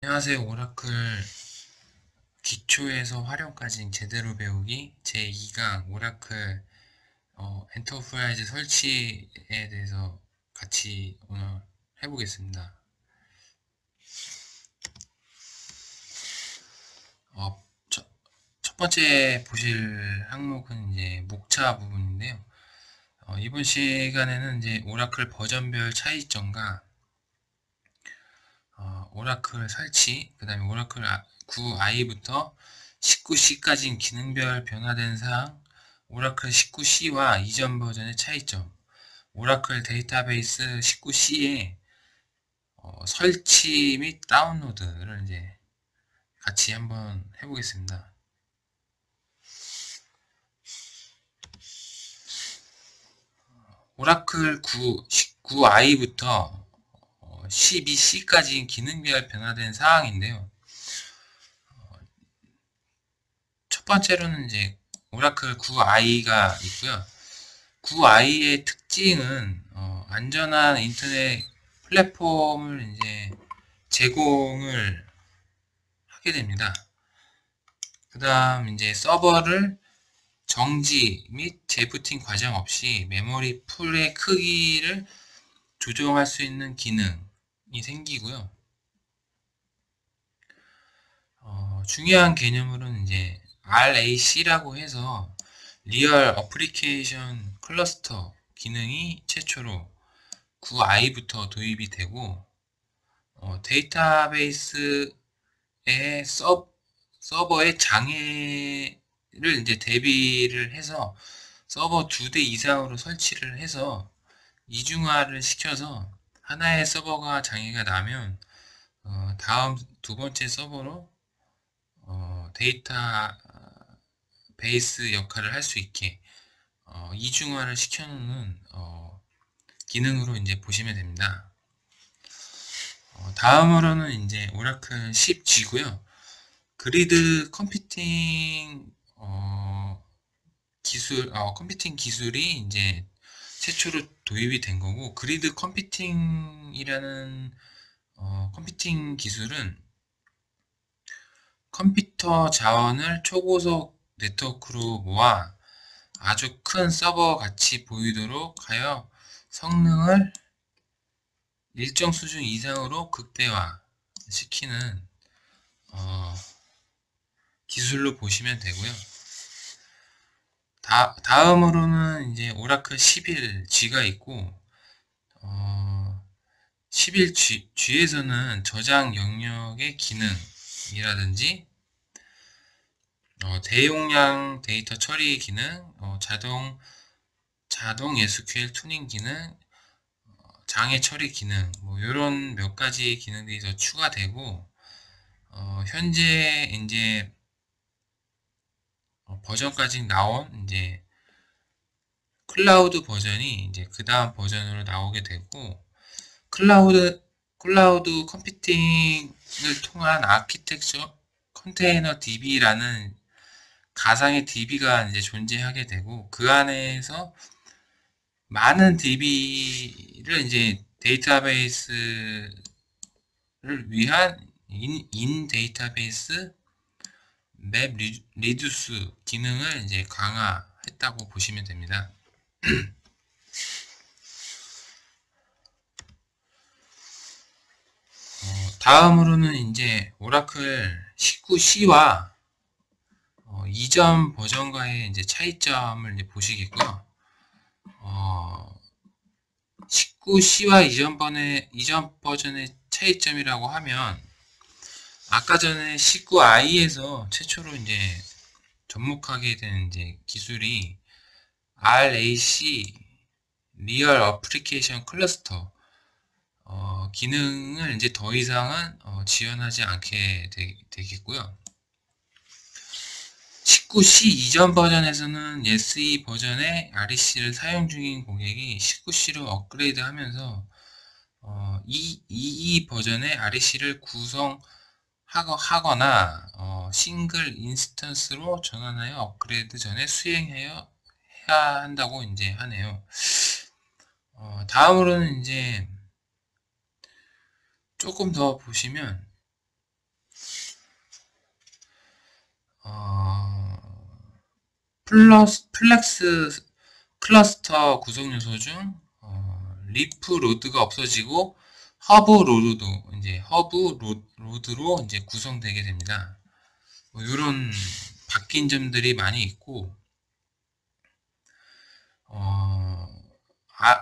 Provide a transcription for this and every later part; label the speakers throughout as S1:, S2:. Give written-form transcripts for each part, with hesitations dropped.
S1: 안녕하세요. 오라클 기초에서 활용까지 제대로 배우기 제2강 오라클 엔터프라이즈 설치에 대해서 같이 오늘 해보겠습니다. 어, 첫 번째 보실 항목은 이제 목차 부분인데요. 이번 시간에는 이제 오라클 버전별 차이점과 오라클 설치, 그 다음에 오라클 9i부터 19c까지 기능별 변화된 사항, 오라클 19c와 이전 버전의 차이점, 오라클 데이터베이스 19c의 설치 및 다운로드를 이제 같이 한번 해보겠습니다. 오라클 19i부터 12c까지 기능별 변화된 사항인데요. 첫 번째로는 이제 오라클 9i가 있고요. 9i의 특징은 안전한 인터넷 플랫폼을 이제 제공을 하게 됩니다. 그 다음 이제 서버를 정지 및 재부팅 과정 없이 메모리 풀의 크기를 조정할 수 있는 기능이 생기고요. 중요한 개념으로는 이제 RAC라고 해서 리얼 어플리케이션 클러스터 기능이 최초로 9i부터 도입이 되고 데이터베이스의 서버의 장애를 이제 대비를 해서 서버 2대 이상으로 설치를 해서 이중화를 시켜서 하나의 서버가 장애가 나면 다음 두 번째 서버로 데이터 베이스 역할을 할 수 있게 이중화를 시켜놓는 기능으로 이제 보시면 됩니다. 다음으로는 이제 오라클 10G고요. 그리드 컴퓨팅 컴퓨팅 기술이 이제 최초로 도입이 된 거고, 그리드 컴퓨팅이라는 컴퓨팅 기술은 컴퓨터 자원을 초고속 네트워크로 모아 아주 큰 서버 같이 보이도록 하여 성능을 일정 수준 이상으로 극대화 시키는 기술로 보시면 되고요. 다음으로는 이제 오라클 11G가 있고 11G에서는 저장 영역의 기능이라든지 대용량 데이터 처리 기능, 자동 SQL 투닝 기능, 장애 처리 기능, 뭐 이런 몇 가지 기능들이 더 추가되고, 현재 이제 버전까지 나온 이제 클라우드 버전이 이제 그 다음 버전으로 나오게 되고, 클라우드 컴퓨팅을 통한 아키텍처 컨테이너 DB라는 가상의 DB가 이제 존재하게 되고, 그 안에서 많은 DB를 이제 데이터베이스를 위한 인 데이터베이스 맵 리듀스 기능을 이제 강화했다고 보시면 됩니다. 다음으로는 이제 오라클 19C와 이전 버전과의 이제 차이점을 이제 보시겠고요. 19C와 이전 버전의 차이점이라고 하면, 아까 전에 19i에서 최초로 이제 접목하게 된 이제 기술이 RAC 리얼 어플리케이션 클러스터 기능을 이제 더 이상은 지원하지 않게 되겠고요. 19C 이전 버전에서는 SE 버전의 REC를 사용 중인 고객이 19C로 업그레이드 하면서 이 버전의 REC를 구성하거나 싱글 인스턴스로 전환하여 업그레이드 전에 수행해야 한다고 이제 하네요. 다음으로는 이제 조금 더 보시면 플렉스 클러스터 구성 요소 중 리프 로드가 없어지고 허브 로드로 이제 구성되게 됩니다. 이런 바뀐 점들이 많이 있고,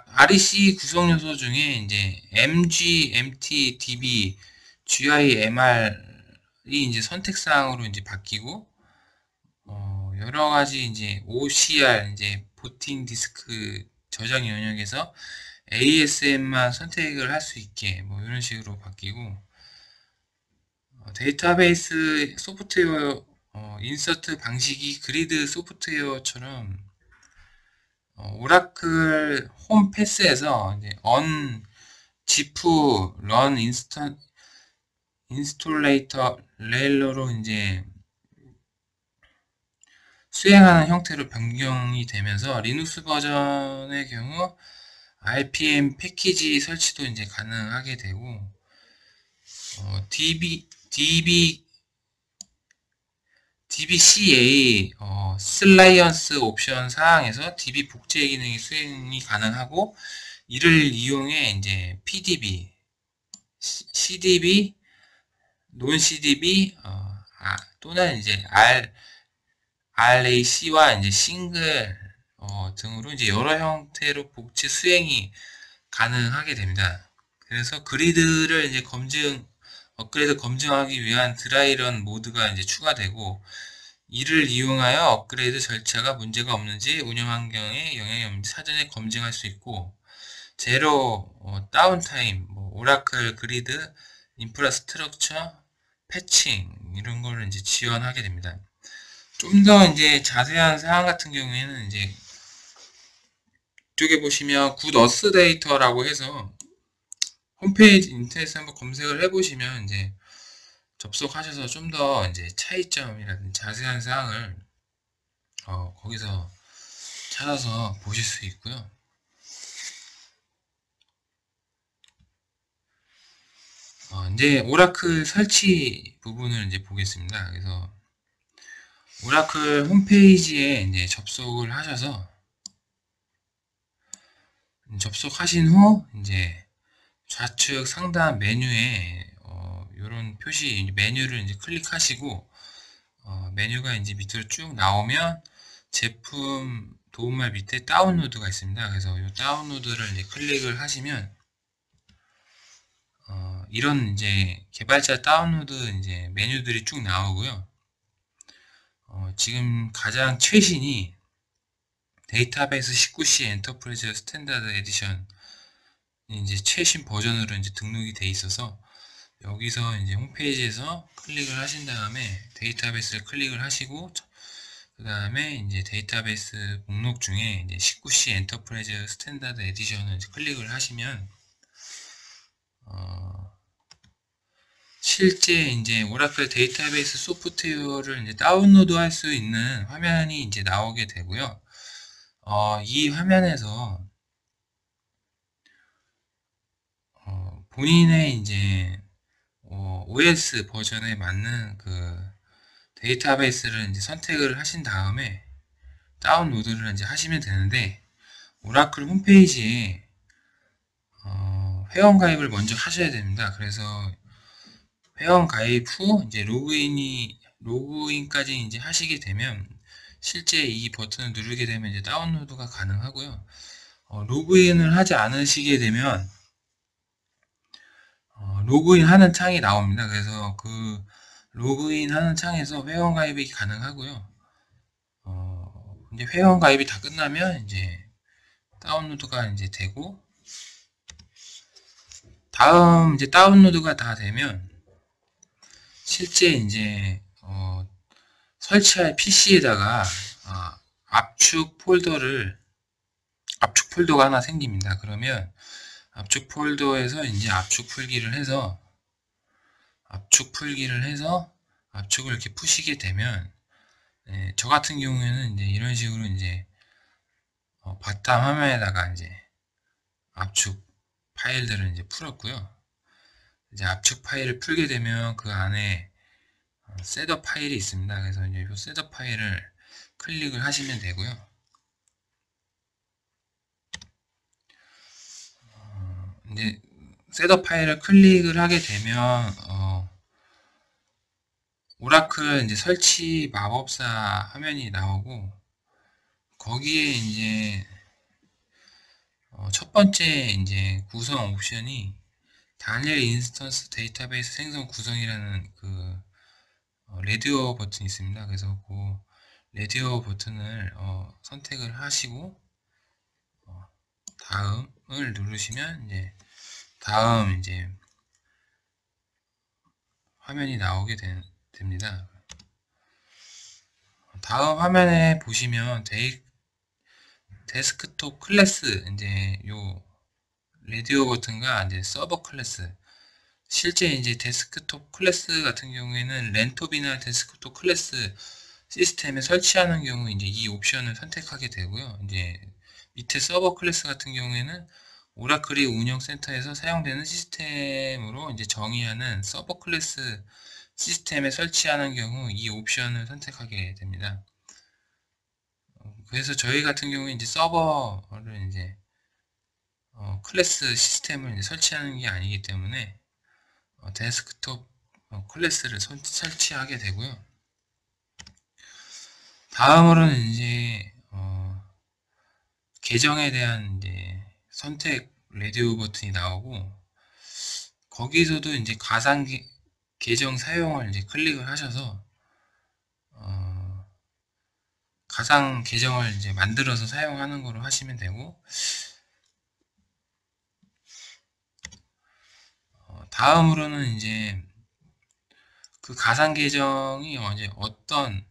S1: REC 구성 요소 중에 이제 MG, MT, DB, GI, MR이 이제 선택사항으로 이제 바뀌고, 여러 가지 이제 OCR, 이제 보팅 디스크 저장 영역에서 ASM만 선택을 할 수 있게 뭐 이런 식으로 바뀌고, 데이터베이스 소프트웨어 인서트 방식이 그리드 소프트웨어처럼 오라클 홈 패스에서 이제 지프 런 인스톨레이터 레일러로 이제 수행하는 형태로 변경이 되면서 리눅스 버전의 경우 RPM 패키지 설치도 이제 가능하게 되고, DBCA 슬라이언스 옵션 사항에서 DB 복제 기능이 수행이 가능하고, 이를 이용해 이제 PDB, CDB, 논 CDB 또는 이제 RAC와 이제 싱글 등으로 이제 여러 형태로 복제 수행이 가능하게 됩니다. 그래서 그리드를 이제 업그레이드 검증하기 위한 드라이런 모드가 이제 추가되고, 이를 이용하여 업그레이드 절차가 문제가 없는지 운영 환경에 영향이 없는지 사전에 검증할 수 있고, 제로 다운타임, 오라클 그리드 인프라스트럭처 패칭 이런 거를 이제 지원하게 됩니다. 좀 더 이제 자세한 사항 같은 경우에는 이제 이쪽에 보시면 굿 어스 데이터라고 해서 홈페이지 인터넷에 한번 검색을 해보시면 이제 접속하셔서 좀 더 이제 차이점이라든지 자세한 사항을 거기서 찾아서 보실 수 있고요. 이제 오라클 설치 부분을 이제 보겠습니다. 그래서 오라클 홈페이지에 이제 접속을 하셔서 접속하신 후 이제 좌측 상단 메뉴에 이런 표시 메뉴를 이제 클릭하시고, 메뉴가 이제 밑으로 쭉 나오면 제품 도움말 밑에 다운로드가 있습니다. 그래서 이 다운로드를 이제 클릭을 하시면 이런 이제 개발자 다운로드 이제 메뉴들이 쭉 나오고요. 지금 가장 최신이 데이터베이스 19C 엔터프라이즈 스탠다드 에디션 이제 최신 버전으로 이제 등록이 돼 있어서, 여기서 이제 홈페이지에서 클릭을 하신 다음에 데이터베이스를 클릭을 하시고, 그 다음에 이제 데이터베이스 목록 중에 이제 19C 엔터프라이즈 스탠다드 에디션을 이제 클릭을 하시면 실제 이제 오라클 데이터베이스 소프트웨어를 이제 다운로드 할 수 있는 화면이 이제 나오게 되고요. 이 화면에서 본인의 이제 OS 버전에 맞는 그 데이터베이스를 이제 선택을 하신 다음에 다운로드를 이제 하시면 되는데, 오라클 홈페이지에 회원 가입을 먼저 하셔야 됩니다. 그래서 회원 가입 후 이제 로그인까지 이제 하시게 되면 실제 이 버튼을 누르게 되면 이제 다운로드가 가능하고요. 로그인을 하지 않으시게 되면 로그인 하는 창이 나옵니다. 그래서 그 로그인 하는 창에서 회원 가입이 가능하고요. 이제 회원 가입이 다 끝나면 이제 다운로드가 이제 되고, 다음 이제 다운로드가 다 되면 실제 이제 설치할 PC에다가 압축 폴더가 하나 생깁니다. 그러면 압축 폴더에서 이제 압축 풀기를 해서 압축을 이렇게 푸시게 되면, 저 같은 경우에는 이제 이런 식으로 이제 바탕 화면에다가 이제 압축 파일들을 이제 풀었고요. 이제 압축 파일을 풀게 되면 그 안에 셋업 파일이 있습니다. 그래서 이제 이 셋업 파일을 클릭을 하시면 되고요. 이제 셋업 파일을 클릭을 하게 되면 오라클 이제 설치 마법사 화면이 나오고, 거기에 이제 첫 번째 이제 구성 옵션이 다니엘 인스턴스 데이터베이스 생성 구성이라는 그 레디오 버튼이 있습니다. 그래서 그 레디오 버튼을 선택을 하시고 다음을 누르시면 이제 다음 이제 화면이 나오게 됩니다. 다음 화면에 보시면 데스크톱 클래스, 이제 요 레디오 버튼과 이제 서버 클래스, 실제 이제 데스크톱 클래스 같은 경우에는 랜톱이나 데스크톱 클래스 시스템에 설치하는 경우 이제 이 옵션을 선택하게 되고요. 이제 밑에 서버 클래스 같은 경우에는 오라클이 운영센터에서 사용되는 시스템으로 이제 정의하는 서버 클래스 시스템에 설치하는 경우 이 옵션을 선택하게 됩니다. 그래서 저희 같은 경우에 이제 서버를 이제 클래스 시스템을 이제 설치하는 게 아니기 때문에 데스크톱 클래스를 설치하게 되고요. 다음으로는 이제 계정에 대한 이제 선택 레디오 버튼이 나오고, 거기서도 이제 가상 계정 사용을 이제 클릭을 하셔서 가상 계정을 이제 만들어서 사용하는 거로 하시면 되고, 다음으로는 이제 그 가상 계정이 이제 어떤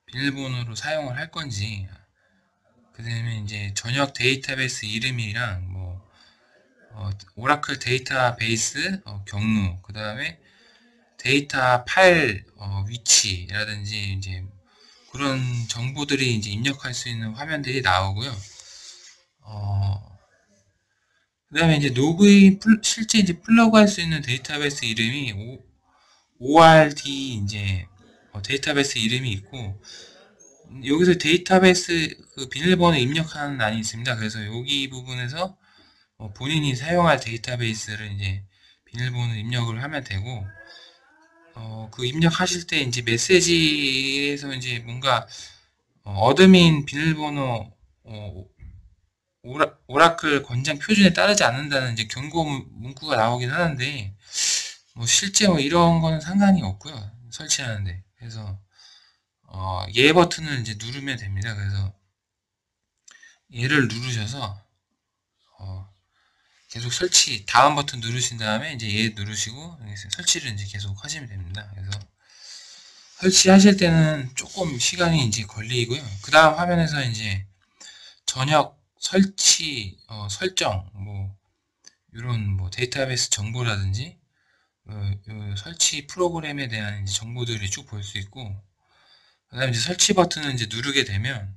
S1: 비밀번호로 사용을 할 건지, 그 다음에 이제 전역 데이터베이스 이름이랑 뭐 오라클 데이터베이스 경로, 그 다음에 데이터 파일 위치라든지 이제 그런 정보들이 이제 입력할 수 있는 화면들이 나오고요. 그 다음에 이제 로그인 실제 이제 플러그할 수 있는 데이터베이스 이름이 ORD 이제 데이터베이스 이름이 있고, 여기서 데이터베이스 그 비밀번호 입력하는欄이 있습니다. 그래서 여기 부분에서 본인이 사용할 데이터베이스를 이제 비밀번호 입력을 하면 되고, 그 입력하실 때 이제 메시지에서 이제 뭔가 어드민 비밀번호 오라클 권장 표준에 따르지 않는다는 이제 경고 문구가 나오긴 하는데, 뭐 실제 뭐 이런 거는 상관이 없고요. 설치하는데. 그래서 얘 버튼을 이제 누르면 됩니다. 그래서 얘를 누르셔서 계속 설치, 다음 버튼 누르신 다음에 이제 얘 누르시고 설치를 이제 계속 하시면 됩니다. 그래서 설치하실 때는 조금 시간이 이제 걸리고요. 그 다음 화면에서 이제 전역 설치 설정, 뭐 이런 뭐 데이터베이스 정보라든지 설치 프로그램에 대한 이제 정보들이 쭉 볼 수 있고, 그다음에 이제 설치 버튼을 이제 누르게 되면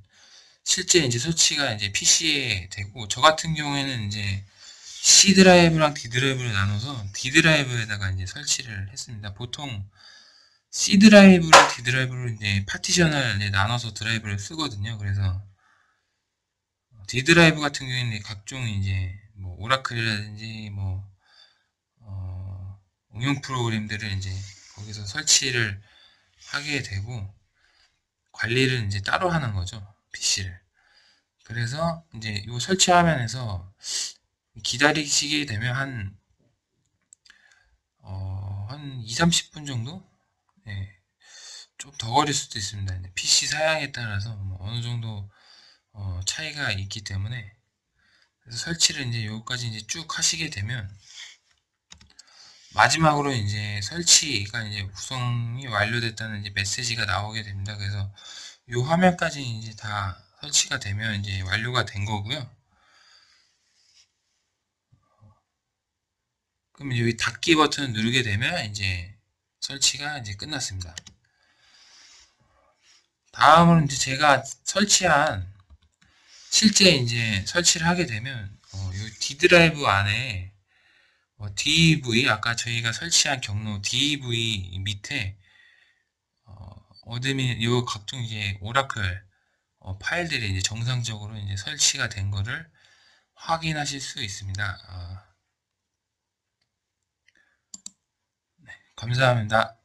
S1: 실제 이제 설치가 이제 PC에 되고, 저 같은 경우에는 이제 C 드라이브랑 D 드라이브를 나눠서 D 드라이브에다가 이제 설치를 했습니다. 보통 C 드라이브랑 D 드라이브를 이제 파티션을 이제 나눠서 드라이브를 쓰거든요. 그래서 D 드라이브 같은 경우에는 각종 이제 뭐 오라클이라든지 뭐 응용 프로그램들을 이제 거기서 설치를 하게 되고, 관리를 이제 따로 하는 거죠, PC를. 그래서 이제 이 설치 화면에서 기다리시게 되면 한 2, 30분 정도? 네, 좀 더 걸릴 수도 있습니다. PC 사양에 따라서 뭐 어느 정도 차이가 있기 때문에. 그래서 설치를 이제 여기까지 이제 쭉 하시게 되면 마지막으로 이제 설치가 이제 구성이 완료됐다는 이제 메시지가 나오게 됩니다. 그래서 이 화면까지 이제 다 설치가 되면 이제 완료가 된 거고요. 그럼 여기 닫기 버튼을 누르게 되면 이제 설치가 이제 끝났습니다. 다음은 이제 제가 설치한, 실제 이제 설치를 하게 되면 이 D 드라이브 안에 DV, 아까 저희가 설치한 경로 DV 밑에 어드민 요 각종 이제 오라클 파일들이 이제 정상적으로 이제 설치가 된 거를 확인하실 수 있습니다. 감사합니다.